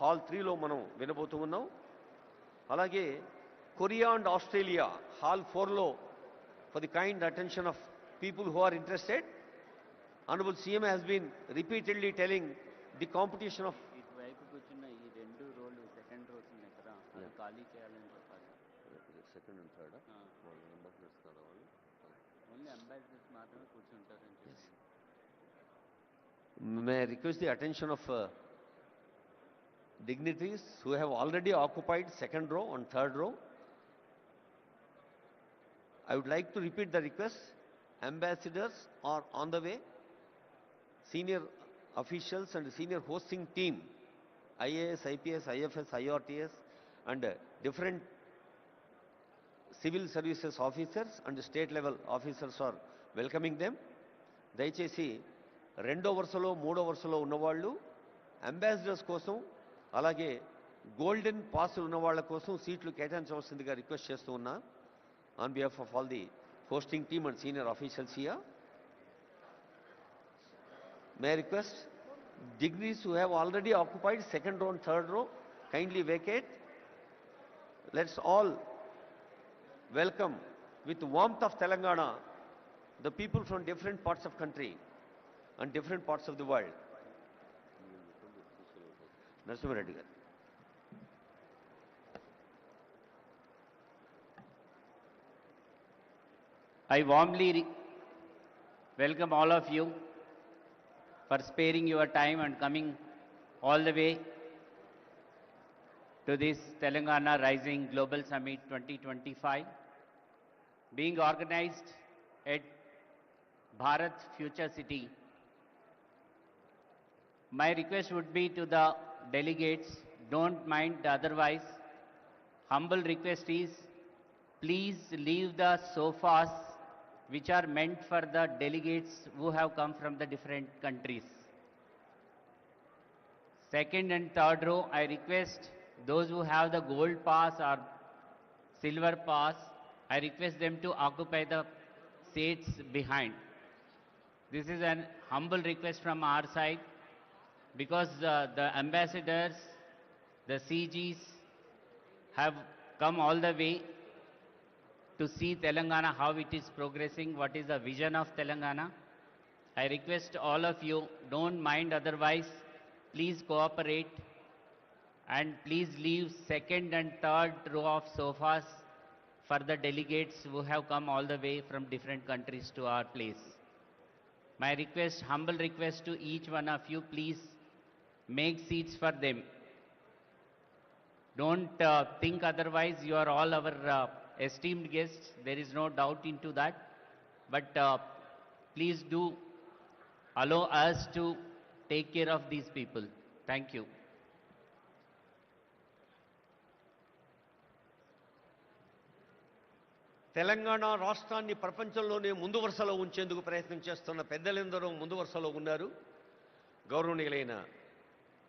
Hall 3లో మనం వినబోతూ ఉన్నాం. అలాగే కొరియా అండ్ ఆస్ట్రేలియా హాల్ 4లో for the kind attention of people who are interested. Honorable CM has been repeatedly telling the competition of ఇటువైపు కూర్చున్న ఈ రెండు రోలు సెకండ్ రోస్ ఉన్నాయి కదా అది ఖాళీ చేయాలని చెప్పాలి. Second and third only ambassadors మాత్రమే కూర్చుంటారని చెప్పి. May I request the attention of dignitaries who have already occupied second row and third row. I would like to repeat the request. Ambassadors are on the way. Senior officials and senior hosting team, IAS, IPS, IFS, IRTS and different civil services officers and state level officers are welcoming them. దయచేసి రెండో వరుసలో మూడో వరుసలో ఉన్నవాళ్ళు ambassadors కోసం అలాగే golden పాసులు ఉన్న వాళ్ళ కోసం సీట్లు కేటాయించవలసిందిగా రిక్వెస్ట్ చేస్తూ ఉన్నా on behalf of all the hosting team and senior officials here. May I request dignitaries who have already occupied second row and third row kindly vacate. Let's all welcome with warmth of Telangana the people from different parts of country and different parts of the world. Narasimha Reddy garu. I warmly welcome all of you for sparing your time and coming all the way to this Telangana Rising Global Summit 2025 being organized at Bharat Future City. My request would be to the delegates, don't mind otherwise. Humble request is, please leave the sofas which are meant for the delegates who have come from the different countries. Second and third row, I request those who have the gold pass or silver pass, I request them to occupy the seats behind. This is an humble request from our side because the ambassadors, the CGs have come all the way to see Telangana, how it is progressing, what is the vision of Telangana. I request all of you, don't mind otherwise, please cooperate and please leave second and third row of sofas for the delegates who have come all the way from different countries to our place. My request, humble request to each one of you, please make seats for them. Don't think otherwise, you are all our esteemed guests, there is no doubt into that, but please do allow us to take care of these people. Thank you. Telangana రాష్ట్రాన్ని ప్రపంచంలోనే ముందు వరుసలో ఉంచేందుకు ప్రయత్నం చేస్తున్న పెద్దలందరూ ముందు వరుసలో ఉన్నారు. గౌరవనీయులైన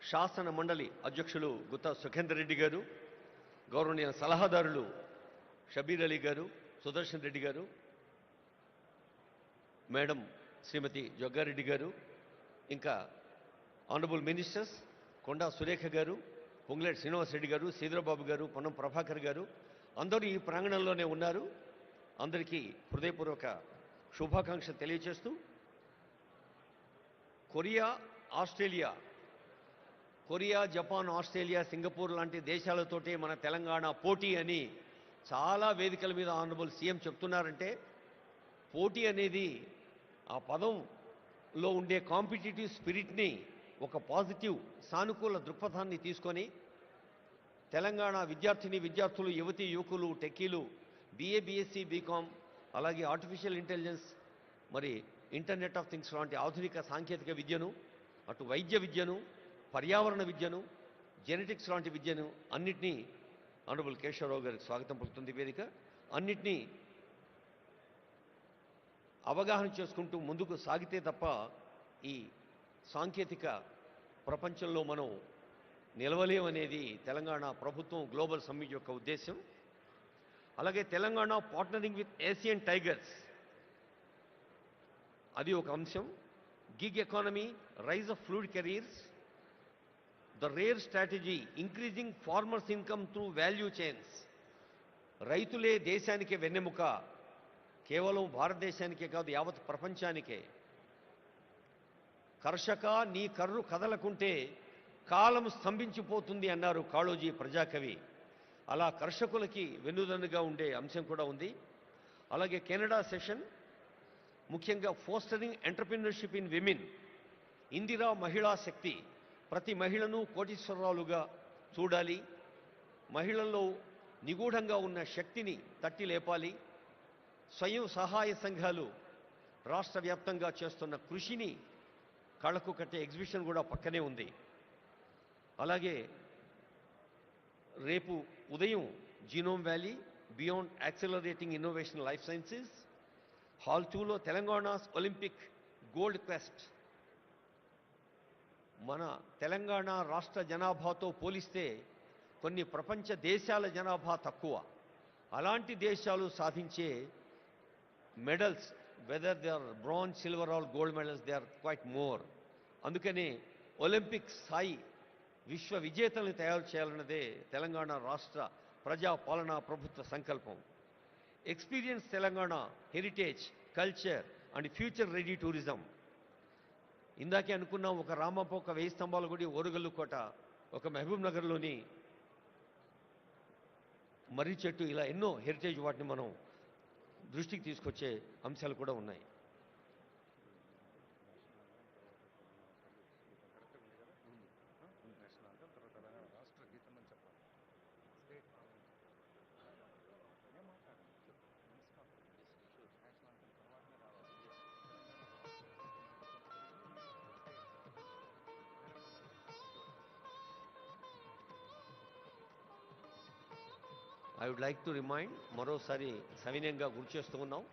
శాసన మండలి అధ్యక్షులు గుత్తా సుఖేందర్ రెడ్డి గారు, గౌరవనీయ సలహాదారులు షబీర్ అలీ గారు, సుదర్శన్ రెడ్డి గారు, మేడం శ్రీమతి జగ్గారెడ్డి గారు, ఇంకా ఆనరబుల్ మినిస్టర్స్ కొండా సురేఖ గారు, పొంగులేటి శ్రీనివాస్ రెడ్డి గారు, సీధరబాబు గారు, పొన్నం ప్రభాకర్ గారు అందరూ ఈ ప్రాంగణంలోనే ఉన్నారు. అందరికీ హృదయపూర్వక శుభాకాంక్షలు తెలియజేస్తూ కొరియా, జపాన్, ఆస్ట్రేలియా, సింగపూర్ లాంటి దేశాలతోటే మన తెలంగాణ పోటీ అని చాలా వేదికల మీద ఆనరబుల్ సీఎం చెప్తున్నారంటే పోటీ అనేది ఆ పదంలో ఉండే కాంపిటీటివ్ స్పిరిట్ని ఒక పాజిటివ్ సానుకూల దృక్పథాన్ని తీసుకొని తెలంగాణ విద్యార్థులు, యువతీ యువకులు, టెక్కీలు, BA, BSc, BCom అలాగే ఆర్టిఫిషియల్ ఇంటెలిజెన్స్, మరి ఇంటర్నెట్ ఆఫ్ థింగ్స్ లాంటి ఆధునిక సాంకేతిక విద్యను, అటు వైద్య విద్యను, పర్యావరణ విద్యను, జెనెటిక్స్ లాంటి విద్యను అన్నిటినీ ఆనరబుల్ కేశవరావు గారికి స్వాగతం పలుకుతుంది వేదిక. అన్నిటినీ అవగాహన చేసుకుంటూ ముందుకు సాగితే తప్ప ఈ సాంకేతిక ప్రపంచంలో మనం నిలవలేమనేది తెలంగాణ ప్రభుత్వం గ్లోబల్ సమ్మిట్ యొక్క ఉద్దేశం. అలాగే Telangana partnering with Asian tigers అది ఒక అంశం. Gig economy, rise of fluid careers, the rare strategy increasing farmers income through value chains. రైతులే దేశానికి వెన్నెముక, కేవలం భారతదేశానికే కాదు యావత్ ప్రపంచానికే. కర్షక నీ కర్రు కదలకుంటే కాలం స్తంభించిపోతుంది అన్నారు కాళోజీ ప్రజాకవి. అలా కర్షకులకి వెన్నుదన్నుగా ఉండే అంశం కూడా ఉంది. అలాగే కెనడా సెషన్ ముఖ్యంగా fostering entrepreneurship in women, Indira మహిళా శక్తి, ప్రతి మహిళను కోటీశ్వరరాలుగా చూడాలి, మహిళల్లో నిగూఢంగా ఉన్న శక్తిని తట్టి లేపాలి, స్వయం సహాయ సంఘాలు రాష్ట్ర వ్యాప్తంగా చేస్తున్న కృషిని కళ్ళకు కట్టే ఎగ్జిబిషన్ కూడా పక్కనే ఉంది. అలాగే రేపు ఉదయం genome valley beyond accelerating innovation life sciences, hall 2లో తెలంగాణస్ ఒలింపిక్ గోల్డ్ క్వెస్ట్. మన తెలంగాణ రాష్ట్ర జనాభాతో పోలిస్తే కొన్ని ప్రపంచ దేశాల జనాభా తక్కువ. అలాంటి దేశాలు సాధించే medals, whether they are bronze, silver or gold medals, they are quite more. అందుకనే ఒలింపిక్ స్థాయి విశ్వ విజేతలను తయారు చేయాలన్నదే తెలంగాణ రాష్ట్ర ప్రజా పాలనా ప్రభుత్వ సంకల్పం. Experience Telangana heritage, culture and future ready tourism. ఇందాకే అనుకున్నాం, ఒక రామప్ప, ఒక 1000 స్తంభాల గుడి, ఓరుగల్లు కోట, ఒక మహబూబ్ నగర్లోని మర్రి చెట్టు, ఇలా ఎన్నో హెరిటేజ్ వాటిని మనం దృష్టికి తీసుకొచ్చే అంశాలు కూడా ఉన్నాయి. I would like to remind, మరోసారి సవినయంగా గుర్తు చేస్తూ ఉన్నాం,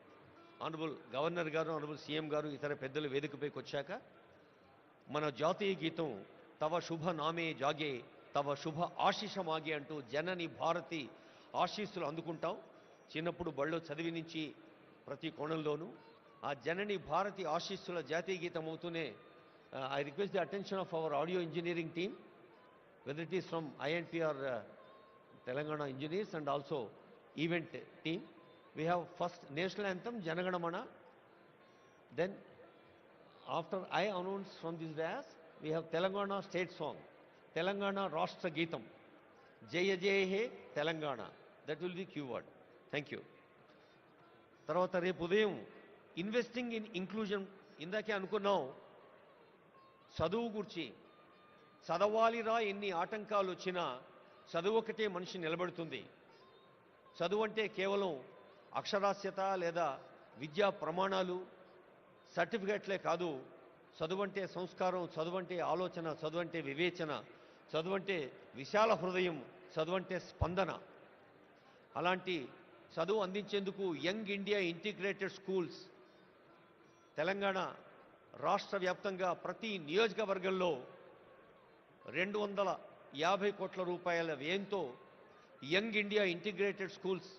ఆనరబుల్ గవర్నర్ గారు, ఆనరబుల్ సీఎం గారు, ఇతర పెద్దలు వేదికపైకి వచ్చాక మన జాతీయ గీతం తవ శుభ నామే జాగే తవ శుభ ఆశీషమాగే అంటూ జనని భారతి ఆశీస్సులు అందుకుంటాం. చిన్నప్పుడు బళ్ళో చదివి నుంచి ప్రతి కోణంలోనూ ఆ జనని భారతి ఆశీస్సుల జాతీయ గీతం అవుతూనే I request the attention of our audio engineering team, whether it is from INP or Telangana engineers and also event team. We have first national anthem Janaganamana, then after I announce from this dais we have Telangana state song, Telangana Rashtra Geetam, Jaya Jaya He Telangana. That will be keyword. Thank you. తర్వాత రేపు ఉదయం investing in inclusion. ఇందాకే అనుకున్నాం, చదువు గురించి, చదవాలిరా ఎన్ని ఆటంకాలు వచ్చినా చదువు ఒకటే మనిషి నిలబడుతుంది. చదువు అంటే కేవలం అక్షరాస్యత లేదా విద్యా ప్రమాణాలు, సర్టిఫికెట్లే కాదు. చదువు అంటే సంస్కారం, చదువు అంటే ఆలోచన, చదువు అంటే వివేచన, చదువు అంటే విశాల హృదయం, చదువు అంటే స్పందన. అలాంటి చదువు అందించేందుకు young India integrated schools Telangana రాష్ట్ర వ్యాప్తంగా ప్రతి నియోజకవర్గంలో 250 కోట్ల రూపాయల వ్యయంతో యంగ్ ఇండియా ఇంటిగ్రేటెడ్ స్కూల్స్